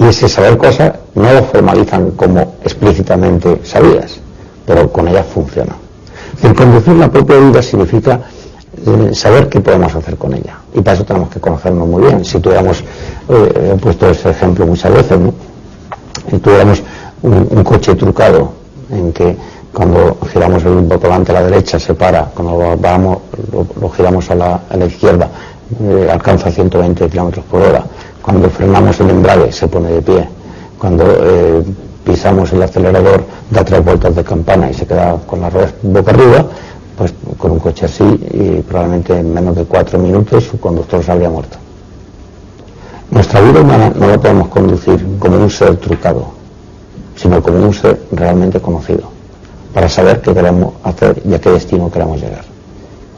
Y ese saber cosas no lo formalizan como explícitamente sabidas, pero con ellas funciona. El conducir la propia vida significa saber qué podemos hacer con ella, y para eso tenemos que conocernos muy bien. Si tuviéramos, he puesto ese ejemplo muchas veces, ¿no? Si tuviéramos un coche trucado en que cuando giramos el volante a la derecha se para, cuando lo giramos a la izquierda alcanza 120 km por hora, cuando frenamos el embrague se pone de pie, cuando pisamos el acelerador da 3 vueltas de campana y se queda con las ruedas boca arriba, pues con un coche así y probablemente en menos de 4 minutos su conductor se habría muerto. Nuestra vida humana no la podemos conducir como un ser trucado, sino como un ser realmente conocido, para saber qué queremos hacer y a qué destino queremos llegar.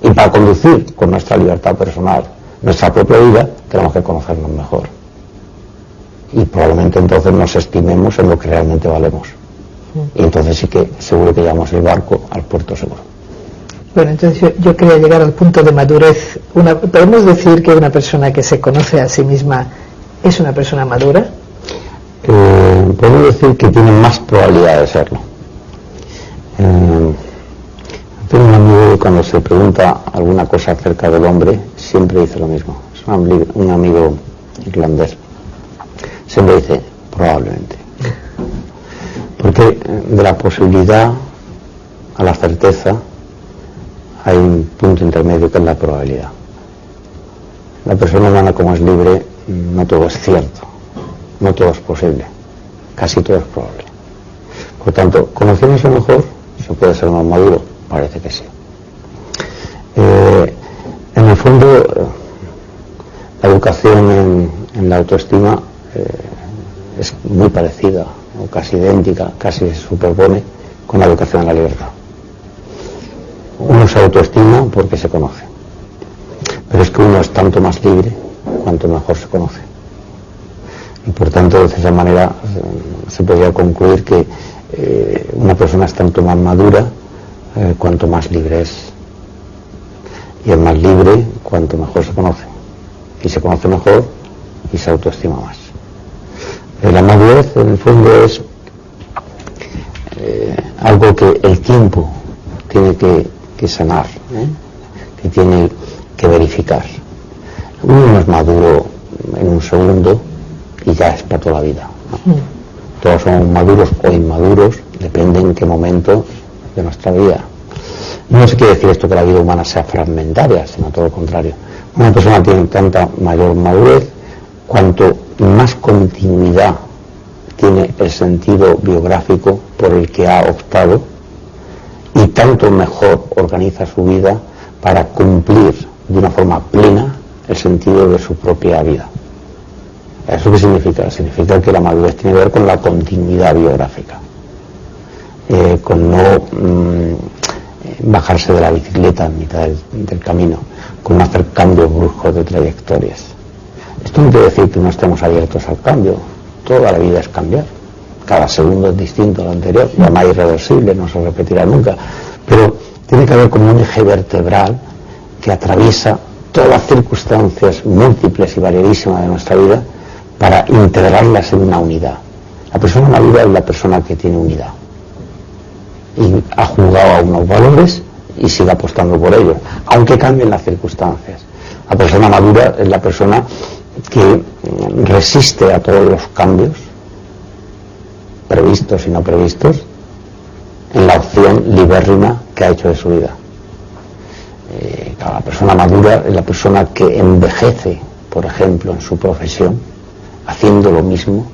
Y para conducir con nuestra libertad personal nuestra propia vida, tenemos que conocernos mejor. Y probablemente entonces nos estimemos en lo que realmente valemos. Y entonces sí que seguro que llevamos el barco al puerto seguro. Bueno, entonces yo quería llegar al punto de madurez. ¿Podemos decir que una persona que se conoce a sí misma es una persona madura? Podemos decir que tiene más probabilidad de serlo. Tengo un amigo que cuando se pregunta alguna cosa acerca del hombre siempre dice lo mismo. Es un amigo irlandés. Siempre dice probablemente, porque de la posibilidad a la certeza hay un punto intermedio que es la probabilidad. La persona humana, como es libre, no todo es cierto, no todo es posible, casi todo es probable. Por tanto, conociéndose mejor se puede ser más maduro, parece que sí. En el fondo, la educación en la autoestima es muy parecida o casi idéntica, casi se superpone con la educación en la libertad. Uno se autoestima porque se conoce, pero es que uno es tanto más libre cuanto mejor se conoce, y por tanto de esa manera se podría concluir que una persona es tanto más madura cuanto más libre es, y es más libre cuanto mejor se conoce, y se conoce mejor y se autoestima más. La madurez en el fondo es algo que el tiempo tiene que sanar, que tiene que verificar. Uno no es maduro en un segundo y ya es para toda la vida, ¿no? Todos somos maduros o inmaduros, depende en qué momento de nuestra vida. No se quiere decir esto que la vida humana sea fragmentaria, sino todo lo contrario. Una persona tiene tanta mayor madurez cuanto más continuidad tiene el sentido biográfico por el que ha optado, y tanto mejor organiza su vida para cumplir de una forma plena el sentido de su propia vida. ¿Eso qué significa? Significa que la madurez tiene que ver con la continuidad biográfica, con no bajarse de la bicicleta en mitad del camino, con no hacer cambios bruscos de trayectorias. Esto no quiere decir que no estemos abiertos al cambio. Toda la vida es cambiar, cada segundo es distinto al anterior, ya no es irreversible, no se repetirá nunca, pero tiene que haber como un eje vertebral que atraviesa todas las circunstancias múltiples y variadísimas de nuestra vida para integrarlas en una unidad. La persona madura es la persona que tiene unidad y ha jugado a unos valores y sigue apostando por ellos, aunque cambien las circunstancias. La persona madura es la persona que resiste a todos los cambios, previstos y no previstos, en la opción libérrima que ha hecho de su vida. La persona madura es la persona que envejece, por ejemplo, en su profesión, haciendo lo mismo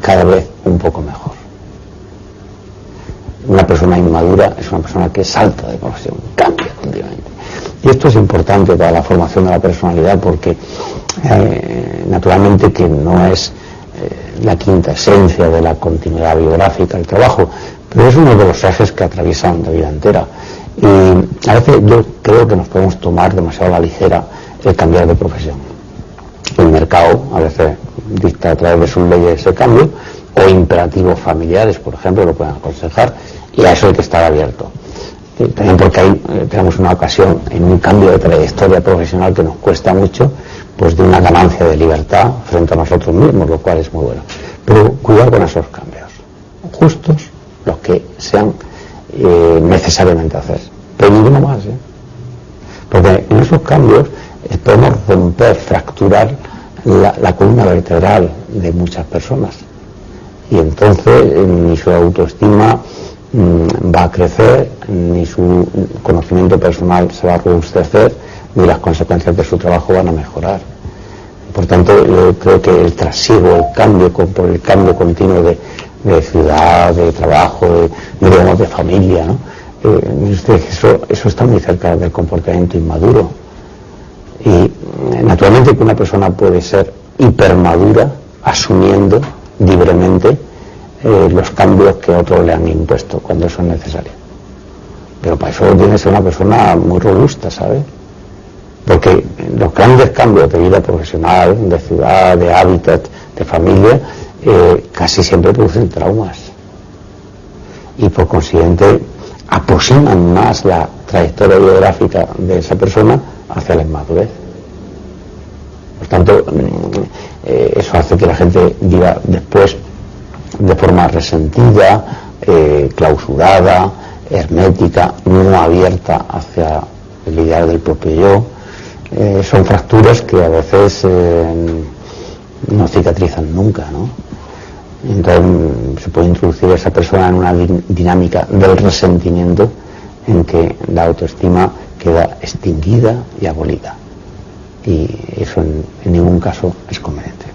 cada vez un poco mejor. Una persona inmadura es una persona que salta de profesión, cambia continuamente. Y esto es importante para la formación de la personalidad porque naturalmente que no es la quinta esencia de la continuidad biográfica, el trabajo, pero es uno de los ejes que atraviesan la vida entera. Y a veces yo creo que nos podemos tomar demasiado a la ligera el cambiar de profesión. El mercado a veces dicta a través de sus leyes ese cambio, o imperativos familiares, por ejemplo, lo pueden aconsejar, y a eso hay que estar abierto. También porque ahí tenemos una ocasión en un cambio de trayectoria profesional que nos cuesta mucho, pues de una ganancia de libertad frente a nosotros mismos, lo cual es muy bueno. Pero cuidado con esos cambios, justos los que sean necesariamente hacer, pero ninguno más, porque en esos cambios podemos romper, fracturar la columna vertebral de muchas personas, y entonces ni su autoestima va a crecer, ni su conocimiento personal se va a robustecer, ni las consecuencias de su trabajo van a mejorar. Por tanto, yo creo que el trasiego, el cambio, por el cambio continuo de ciudad, de trabajo, digamos, de familia, ¿no? Eso está muy cerca del comportamiento inmaduro. Y naturalmente que una persona puede ser hipermadura asumiendo libremente los cambios que otros le han impuesto cuando eso es necesario. Pero para eso tiene que ser una persona muy robusta, ¿sabes? Porque los grandes cambios de vida profesional, de ciudad, de hábitat, de familia, casi siempre producen traumas. Y por consiguiente aproximan más la trayectoria biográfica de esa persona hacia la inmadurez. Por tanto, eso hace que la gente viva después de forma resentida, clausurada, hermética, no abierta hacia el ideal del propio yo. Son fracturas que a veces no cicatrizan nunca, ¿no? Entonces se puede introducir a esa persona en una dinámica del resentimiento en que la autoestima queda extinguida y abolida, y eso en ningún caso es conveniente.